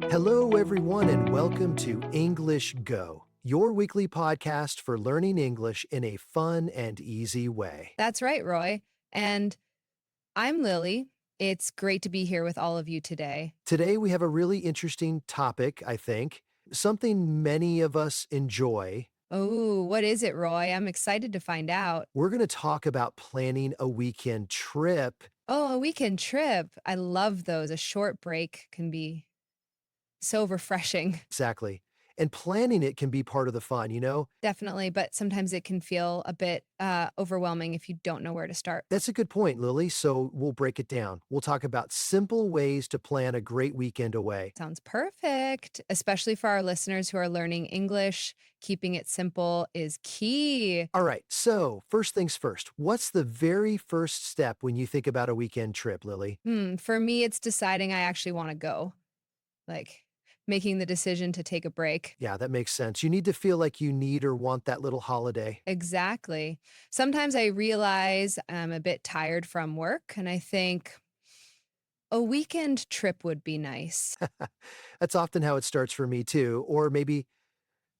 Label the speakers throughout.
Speaker 1: Hello, everyone, and welcome to English Go, your weekly podcast for learning English in a fun and easy way.
Speaker 2: That's right, Roy. And I'm Lily. It's great to be here with all of you today.
Speaker 1: Today, we have a really interesting topic, I think, something many of us enjoy.
Speaker 2: Oh, what is it, Roy? I'm excited to find out.
Speaker 1: We're going to talk about planning a weekend trip.
Speaker 2: Oh, a weekend trip. I love those. A short break can be so refreshing.
Speaker 1: Exactly. And planning it can be part of the fun, you know?
Speaker 2: Definitely, but sometimes it can feel a bit overwhelming if you don't know where to start.
Speaker 1: That's a good point, Lily. So we'll break it down. We'll talk about simple ways to plan a great weekend away.
Speaker 2: Sounds perfect, especially for our listeners who are learning English. Keeping it simple is key.
Speaker 1: All right, so first things first, what's the very first step when you think about a weekend trip, Lily?
Speaker 2: For me, it's deciding I actually want to go, like making the decision to take a break.
Speaker 1: Yeah, that makes sense. You need to feel like you need or want that little holiday.
Speaker 2: Exactly. Sometimes I realize I'm a bit tired from work and I think a weekend trip would be nice.
Speaker 1: That's often how it starts for me too, or maybe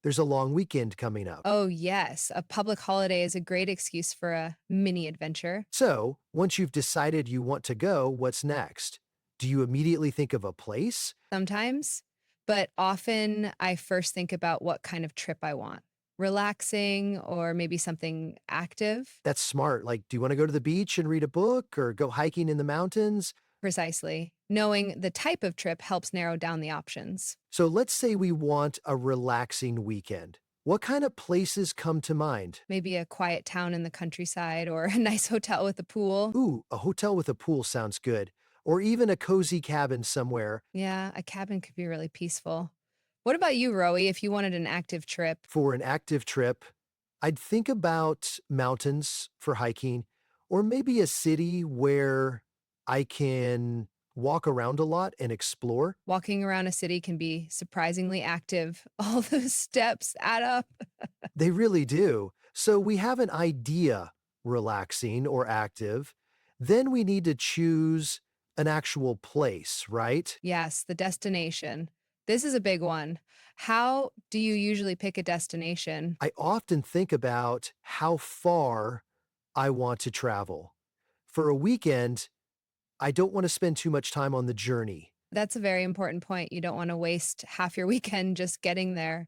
Speaker 1: there's a long weekend coming up.
Speaker 2: Oh, yes. A public holiday is a great excuse for a mini adventure.
Speaker 1: So, once you've decided you want to go, what's next? Do you immediately think of a place?
Speaker 2: Sometimes, but often I first think about what kind of trip I want. Relaxing or maybe something active.
Speaker 1: That's smart. Like, do you want to go to the beach and read a book or go hiking in the mountains?
Speaker 2: Precisely. Knowing the type of trip helps narrow down the options.
Speaker 1: So let's say we want a relaxing weekend. What kind of places come to mind?
Speaker 2: Maybe a quiet town in the countryside or a nice hotel with a pool.
Speaker 1: Ooh, a hotel with a pool sounds good. Or even a cozy cabin somewhere.
Speaker 2: Yeah, a cabin could be really peaceful. What about you, Rowie, if you wanted an active trip?
Speaker 1: For an active trip, I'd think about mountains for hiking, or maybe a city where I can walk around a lot and explore.
Speaker 2: Walking around a city can be surprisingly active. All those steps add up.
Speaker 1: They really do. So we have an idea, relaxing or active. Then we need to choose an actual place, right?
Speaker 2: Yes, the destination. This is a big one. How do you usually pick a destination?
Speaker 1: I often think about how far I want to travel. For a weekend, I don't want to spend too much time on the journey.
Speaker 2: That's a very important point. You don't want to waste half your weekend just getting there.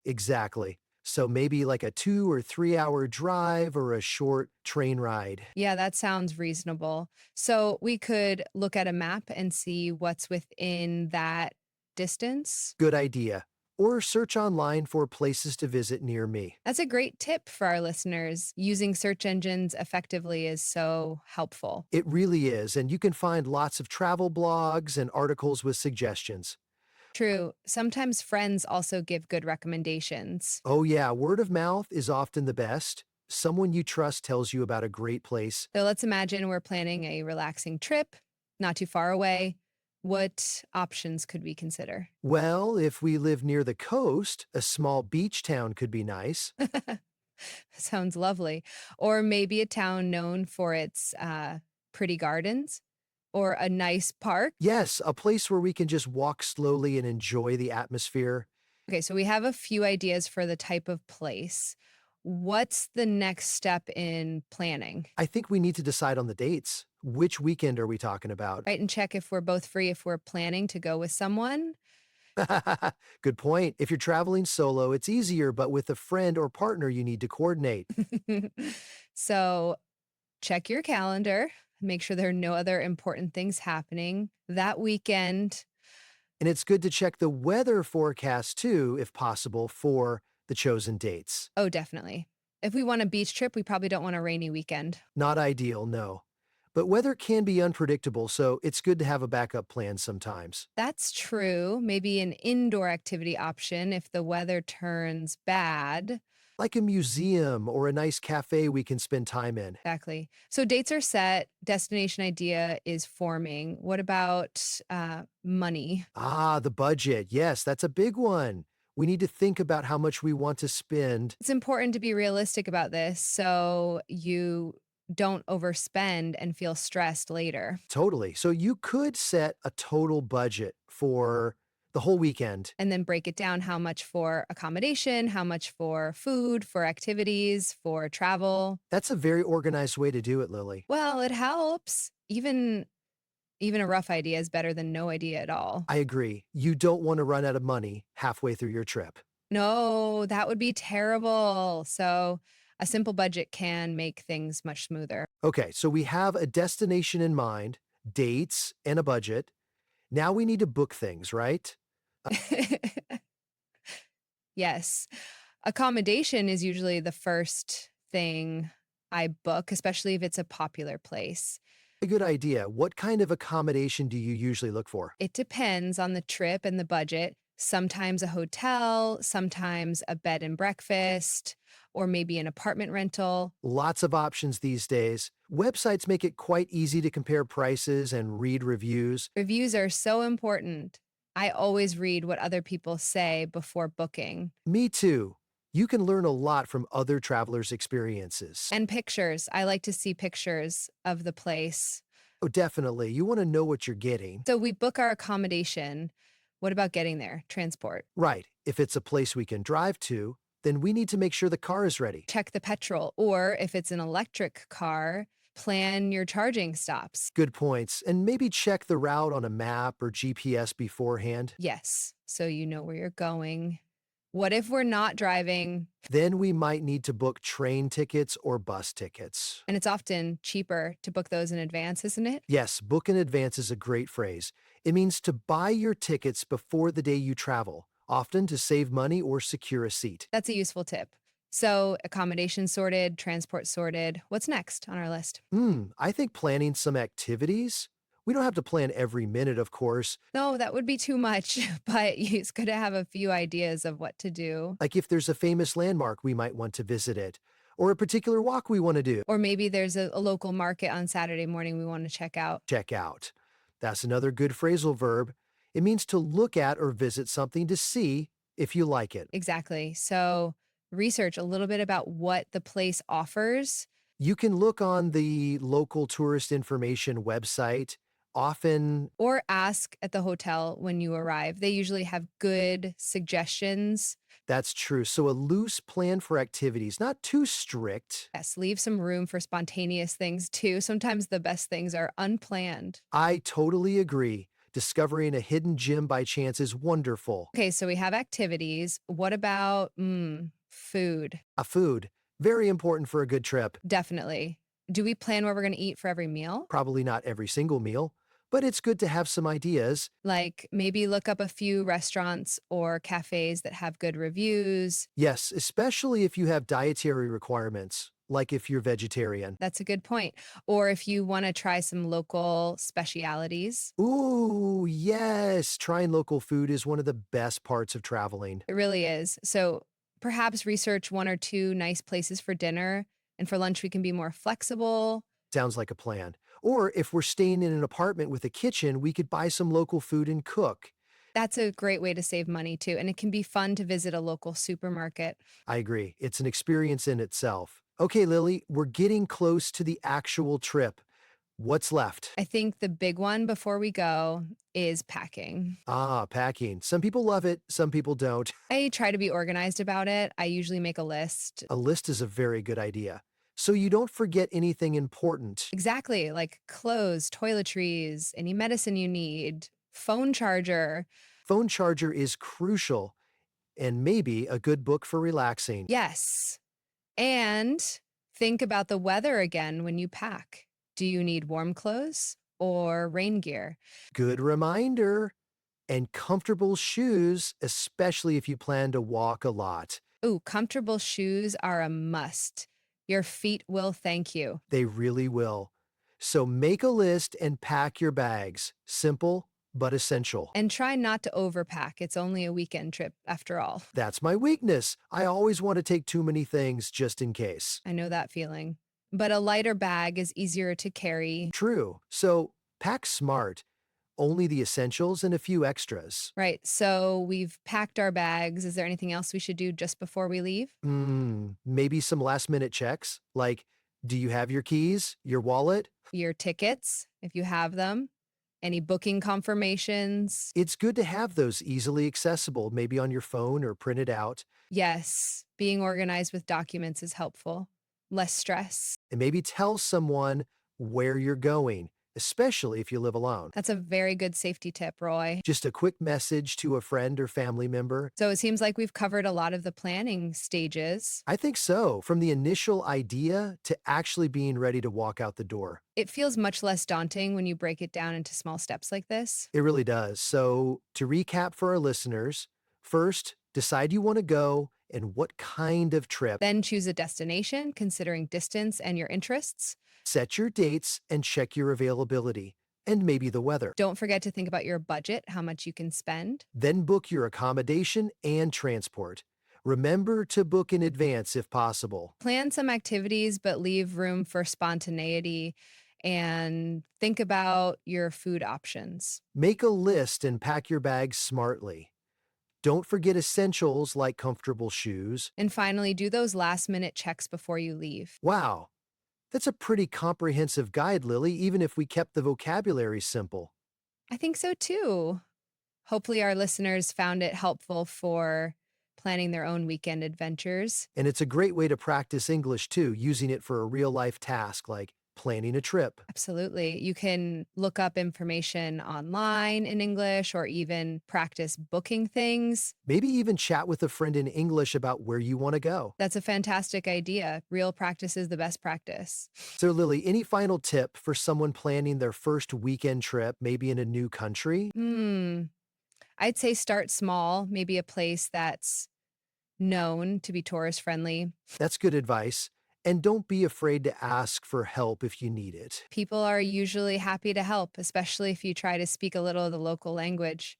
Speaker 1: Exactly. So maybe like a 2 or 3 hour drive or a short train ride.
Speaker 2: Yeah, that sounds reasonable. So we could look at a map and see what's within that distance.
Speaker 1: Good idea. Or search online for places to visit near me.
Speaker 2: That's a great tip for our listeners. Using search engines effectively is so helpful.
Speaker 1: It really is, and you can find lots of travel blogs and articles with suggestions.
Speaker 2: True. Sometimes friends also give good recommendations.
Speaker 1: Oh, yeah, word of mouth is often the best. Someone you trust tells you about a great place.
Speaker 2: So let's imagine we're planning a relaxing trip, not too far away. What options could we consider?
Speaker 1: Well, if we live near the coast, a small beach town could be nice.
Speaker 2: Sounds lovely. Or maybe a town known for its pretty gardens or a nice park.
Speaker 1: Yes, a place where we can just walk slowly and enjoy the atmosphere.
Speaker 2: Okay, so we have a few ideas for the type of place. What's the next step in planning?
Speaker 1: I think we need to decide on the dates. Which weekend are we talking about?
Speaker 2: Right, and check if we're both free, if we're planning to go with someone.
Speaker 1: Good point. If you're traveling solo, it's easier, but with a friend or partner, you need to coordinate.
Speaker 2: So check your calendar, make sure there are no other important things happening that weekend.
Speaker 1: And it's good to check the weather forecast too, if possible, for the chosen dates.
Speaker 2: Oh, definitely. If we want a beach trip, we probably don't want a rainy weekend.
Speaker 1: Not ideal, no. But weather can be unpredictable, so it's good to have a backup plan sometimes.
Speaker 2: That's true. Maybe an indoor activity option if the weather turns bad.
Speaker 1: Like a museum or a nice cafe we can spend time in.
Speaker 2: Exactly. So dates are set, destination idea is forming. What about money?
Speaker 1: Ah, the budget. Yes, that's a big one. We need to think about how much we want to spend.
Speaker 2: It's important to be realistic about this so you don't overspend and feel stressed later.
Speaker 1: Totally. So you could set a total budget for the whole weekend.
Speaker 2: And then break it down how much for accommodation, how much for food, for activities, for travel.
Speaker 1: That's a very organized way to do it, Lily.
Speaker 2: Well, it helps. Even a rough idea is better than no idea at all.
Speaker 1: I agree. You don't want to run out of money halfway through your trip.
Speaker 2: No, that would be terrible. So a simple budget can make things much smoother.
Speaker 1: Okay, so we have a destination in mind, dates, and a budget. Now we need to book things, right?
Speaker 2: Yes. Accommodation is usually the first thing I book, especially if it's a popular place.
Speaker 1: A good idea. What kind of accommodation do you usually look for?
Speaker 2: It depends on the trip and the budget. Sometimes a hotel, sometimes a bed and breakfast, or maybe an apartment rental.
Speaker 1: Lots of options these days. Websites make it quite easy to compare prices and read reviews.
Speaker 2: Reviews are so important. I always read what other people say before booking.
Speaker 1: Me too. You can learn a lot from other travelers' experiences.
Speaker 2: And pictures. I like to see pictures of the place.
Speaker 1: Oh, definitely. You want to know what you're getting.
Speaker 2: So we book our accommodation. What about getting there? Transport.
Speaker 1: Right. If it's a place we can drive to, then we need to make sure the car is ready.
Speaker 2: Check the petrol. Or if it's an electric car, plan your charging stops.
Speaker 1: Good points. And maybe check the route on a map or GPS beforehand.
Speaker 2: Yes, so you know where you're going. What if we're not driving?
Speaker 1: Then we might need to book train tickets or bus tickets.
Speaker 2: And it's often cheaper to book those in advance, isn't it?
Speaker 1: Yes, book in advance is a great phrase. It means to buy your tickets before the day you travel, often to save money or secure a seat.
Speaker 2: That's a useful tip. So, accommodation sorted, transport sorted. What's next on our list?
Speaker 1: I think planning some activities. We don't have to plan every minute, of course.
Speaker 2: No, that would be too much, but it's good to have a few ideas of what to do.
Speaker 1: Like if there's a famous landmark, we might want to visit it, or a particular walk we want to do.
Speaker 2: Or maybe there's a local market on Saturday morning we want to check out.
Speaker 1: Check out. That's another good phrasal verb. It means to look at or visit something to see if you like it.
Speaker 2: Exactly. So, research a little bit about what the place offers.
Speaker 1: You can look on the local tourist information website. Often,
Speaker 2: Or ask at the hotel when you arrive. They usually have good suggestions.
Speaker 1: that's true. So a loose plan for activities, not too strict.
Speaker 2: Yes, leave some room for spontaneous things too. Sometimes the best things are unplanned.
Speaker 1: I totally agree. Discovering a hidden gem by chance is wonderful.
Speaker 2: Okay, so we have activities. What about food?
Speaker 1: A food, very important for a good trip.
Speaker 2: Definitely. Do we plan where we're going to eat for every meal?
Speaker 1: Probably not every single meal, but it's good to have some ideas.
Speaker 2: Like maybe look up a few restaurants or cafes that have good reviews.
Speaker 1: Yes, especially if you have dietary requirements, like if you're vegetarian.
Speaker 2: That's a good point. Or if you want to try some local specialities.
Speaker 1: Ooh, yes. Trying local food is one of the best parts of traveling.
Speaker 2: It really is. So perhaps research one or two nice places for dinner. And for lunch, we can be more flexible.
Speaker 1: Sounds like a plan. Or if we're staying in an apartment with a kitchen, we could buy some local food and cook.
Speaker 2: That's a great way to save money too. And it can be fun to visit a local supermarket.
Speaker 1: I agree. It's an experience in itself. Okay, Lily, we're getting close to the actual trip. What's left?
Speaker 2: I think the big one before we go is packing.
Speaker 1: Ah, packing. Some people love it, some people don't.
Speaker 2: I try to be organized about it. I usually make a list.
Speaker 1: A list is a very good idea. So you don't forget anything important.
Speaker 2: Exactly, like clothes, toiletries, any medicine you need, phone charger.
Speaker 1: Phone charger is crucial, and maybe a good book for relaxing.
Speaker 2: Yes. And think about the weather again when you pack. Do you need warm clothes or rain gear?
Speaker 1: Good reminder. And comfortable shoes, especially if you plan to walk a lot.
Speaker 2: Ooh, comfortable shoes are a must. Your feet will thank you.
Speaker 1: They really will. So make a list and pack your bags. Simple, but essential.
Speaker 2: And try not to overpack. It's only a weekend trip after all.
Speaker 1: That's my weakness. I always want to take too many things just in case.
Speaker 2: I know that feeling. But a lighter bag is easier to carry.
Speaker 1: True. So pack smart. Only the essentials and a few extras.
Speaker 2: Right. So we've packed our bags. Is there anything else we should do just before we leave?
Speaker 1: Maybe some last minute checks, like, do you have your keys, your wallet?
Speaker 2: Your tickets, if you have them. Any booking confirmations?
Speaker 1: It's good to have those easily accessible, maybe on your phone or printed out,
Speaker 2: Yes, being organized with documents is helpful. Less stress.
Speaker 1: and maybe tell someone where you're going, especially if you live alone.
Speaker 2: That's a very good safety tip, Roy.
Speaker 1: Just a quick message to a friend or family member.
Speaker 2: So it seems like we've covered a lot of the planning stages.
Speaker 1: I think so, from the initial idea to actually being ready to walk out the door.
Speaker 2: It feels much less daunting when you break it down into small steps like this.
Speaker 1: It really does. So, to recap for our listeners, first, decide you want to go and what kind of trip.
Speaker 2: Then choose a destination, considering distance and your interests.
Speaker 1: Set your dates and check your availability and maybe the weather.
Speaker 2: Don't forget to think about your budget, how much you can spend.
Speaker 1: Then book your accommodation and transport. Remember to book in advance if possible.
Speaker 2: Plan some activities, but leave room for spontaneity and think about your food options.
Speaker 1: Make a list and pack your bags smartly. Don't forget essentials like comfortable shoes.
Speaker 2: And finally, do those last minute checks before you leave.
Speaker 1: Wow, that's a pretty comprehensive guide, Lily, even if we kept the vocabulary simple.
Speaker 2: I think so too. Hopefully, our listeners found it helpful for planning their own weekend adventures.
Speaker 1: And it's a great way to practice English too, using it for a real life task like planning a trip.
Speaker 2: Absolutely. You can look up information online in English or even practice booking things.
Speaker 1: Maybe even chat with a friend in English about where you want to go.
Speaker 2: That's a fantastic idea. Real practice is the best practice.
Speaker 1: So, Lily, any final tip for someone planning their first weekend trip, maybe in a new country?
Speaker 2: I'd say start small, maybe a place that's known to be tourist friendly.
Speaker 1: That's good advice. And don't be afraid to ask for help if you need it.
Speaker 2: People are usually happy to help, especially if you try to speak a little of the local language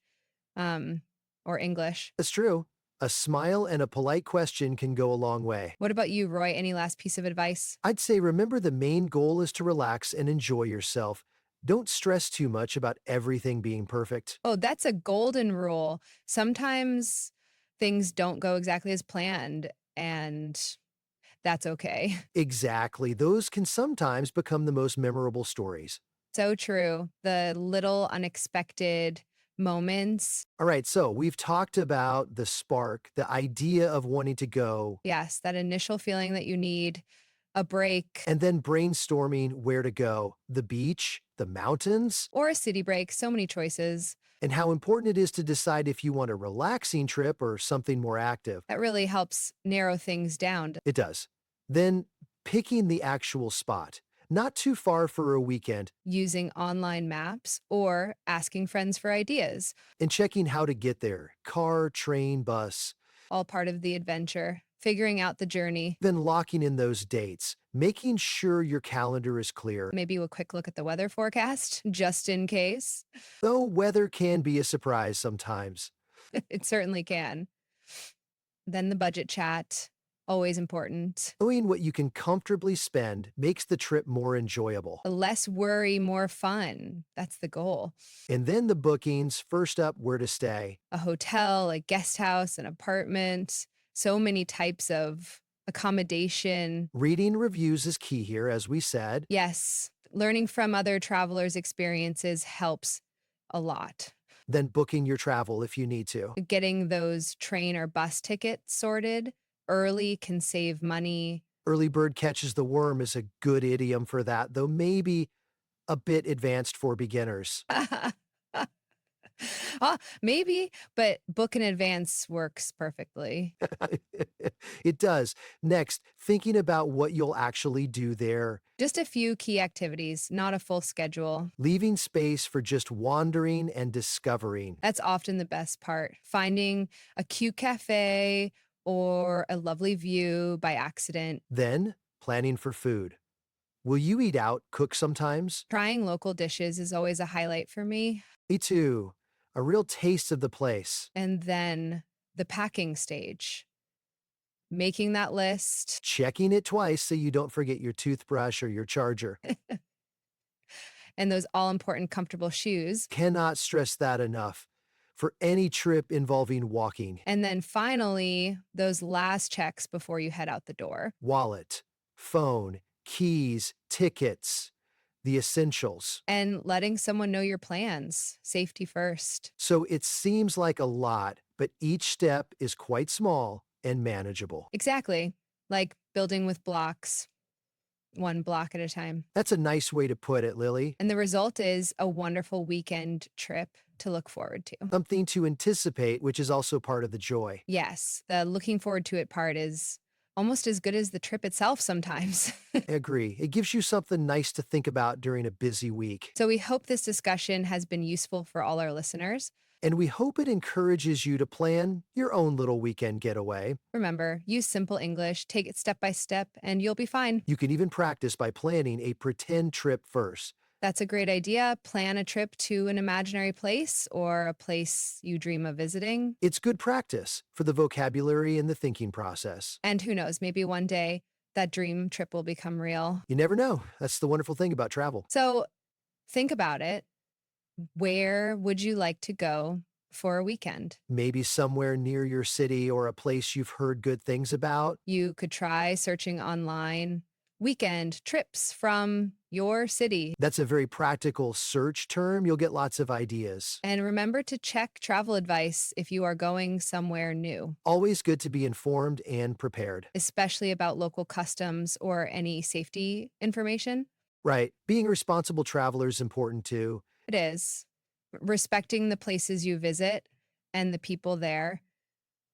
Speaker 2: or English.
Speaker 1: That's true. A smile and a polite question can go a long way.
Speaker 2: What about you, Roy? Any last piece of advice?
Speaker 1: I'd say remember the main goal is to relax and enjoy yourself. Don't stress too much about everything being perfect.
Speaker 2: Oh, that's a golden rule. Sometimes things don't go exactly as planned, and that's okay.
Speaker 1: Exactly. Those can sometimes become the most memorable stories.
Speaker 2: So true. The little unexpected moments.
Speaker 1: All right, so we've talked about the spark, the idea of wanting to go,
Speaker 2: Yes, that initial feeling that you need a break
Speaker 1: and then brainstorming where to go, the beach, the mountains,
Speaker 2: or a city break. So many choices.
Speaker 1: and how important it is to decide if you want a relaxing trip or something more active.
Speaker 2: That really helps narrow things down.
Speaker 1: It does. Then picking the actual spot, not too far for a weekend,
Speaker 2: Using online maps or asking friends for ideas,
Speaker 1: and checking how to get there, car, train, bus.
Speaker 2: all part of the adventure. Figuring out the journey.
Speaker 1: Then locking in those dates, making sure your calendar is clear.
Speaker 2: Maybe a quick look at the weather forecast, just in case.
Speaker 1: Though weather can be a surprise sometimes.
Speaker 2: It certainly can. Then the budget chat, always important.
Speaker 1: Knowing what you can comfortably spend makes the trip more enjoyable.
Speaker 2: Less worry, more fun. That's the goal.
Speaker 1: And then the bookings, first up, where to stay.
Speaker 2: A hotel, a guest house, an apartment, so many types of accommodation.
Speaker 1: Reading reviews is key here, as we said.
Speaker 2: Yes, learning from other travelers' experiences helps a lot.
Speaker 1: Then booking your travel if you need to.
Speaker 2: Getting those train or bus tickets sorted early can save money.
Speaker 1: Early bird catches the worm is a good idiom for that, though maybe a bit advanced for beginners.
Speaker 2: Maybe, but book in advance works perfectly.
Speaker 1: It does. Next, thinking about what you'll actually do there.
Speaker 2: Just a few key activities, not a full schedule.
Speaker 1: Leaving space for just wandering and discovering.
Speaker 2: That's often the best part. Finding a cute cafe or a lovely view by accident.
Speaker 1: Then, planning for food. Will you eat out, cook sometimes?
Speaker 2: Trying local dishes is always a highlight for me.
Speaker 1: Me too. A real taste of the place.
Speaker 2: And then the packing stage. Making that list.
Speaker 1: Checking it twice so you don't forget your toothbrush or your charger.
Speaker 2: And those all important comfortable shoes.
Speaker 1: Cannot stress that enough. For any trip involving walking.
Speaker 2: And then finally, those last checks before you head out the door.
Speaker 1: Wallet, phone, keys, tickets. The essentials.
Speaker 2: And letting someone know your plans. Safety first.
Speaker 1: So it seems like a lot, but each step is quite small and manageable.
Speaker 2: Exactly. Like building with blocks, one block at a time.
Speaker 1: That's a nice way to put it, Lily.
Speaker 2: And the result is a wonderful weekend trip to look forward to.
Speaker 1: Something to anticipate, which is also part of the joy.
Speaker 2: Yes, the looking forward to it part is almost as good as the trip itself sometimes.
Speaker 1: I agree. It gives you something nice to think about during a busy week.
Speaker 2: So we hope this discussion has been useful for all our listeners.
Speaker 1: And we hope it encourages you to plan your own little weekend getaway.
Speaker 2: Remember, use simple English, take it step by step, and you'll be fine.
Speaker 1: You can even practice by planning a pretend trip first.
Speaker 2: That's a great idea. Plan a trip to an imaginary place or a place you dream of visiting.
Speaker 1: It's good practice for the vocabulary and the thinking process.
Speaker 2: And who knows, maybe one day that dream trip will become real.
Speaker 1: You never know. That's the wonderful thing about travel.
Speaker 2: So think about it. Where would you like to go for a weekend?
Speaker 1: Maybe somewhere near your city or a place you've heard good things about.
Speaker 2: You could try searching online weekend trips from your city.
Speaker 1: That's a very practical search term. You'll get lots of ideas.
Speaker 2: And remember to check travel advice if you are going somewhere new,
Speaker 1: Always good to be informed and prepared.
Speaker 2: especially about local customs or any safety information.
Speaker 1: Right. Being a responsible traveler is important too.
Speaker 2: It is. Respecting the places you visit and the people there.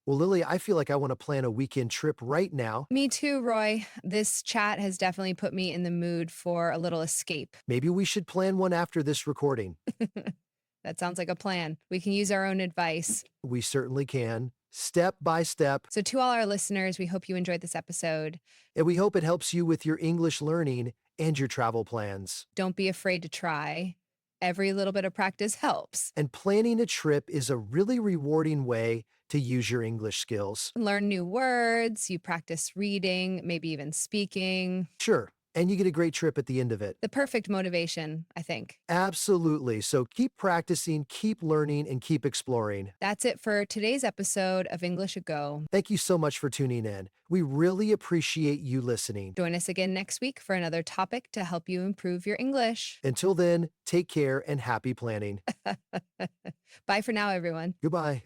Speaker 1: Well, Lily, I feel like I want to plan a weekend trip right now.
Speaker 2: Me too, Roy. This chat has definitely put me in the mood for a little escape.
Speaker 1: Maybe we should plan one after this recording.
Speaker 2: That sounds like a plan. We can use our own advice.
Speaker 1: We certainly can, step by step.
Speaker 2: So, to all our listeners, we hope you enjoyed this episode.
Speaker 1: And we hope it helps you with your English learning and your travel plans.
Speaker 2: Don't be afraid to try. Every little bit of practice helps.
Speaker 1: And planning a trip is a really rewarding way to use your English skills.
Speaker 2: Learn new words, you practice reading, maybe even speaking.
Speaker 1: Sure. And you get a great trip at the end of it.
Speaker 2: The perfect motivation, I think.
Speaker 1: Absolutely. So keep practicing, keep learning, and keep exploring.
Speaker 2: That's it for today's episode of English A Go.
Speaker 1: Thank you so much for tuning in. We really appreciate you listening.
Speaker 2: Join us again next week for another topic to help you improve your English.
Speaker 1: Until then, take care and happy planning.
Speaker 2: Bye for now, everyone.
Speaker 1: Goodbye.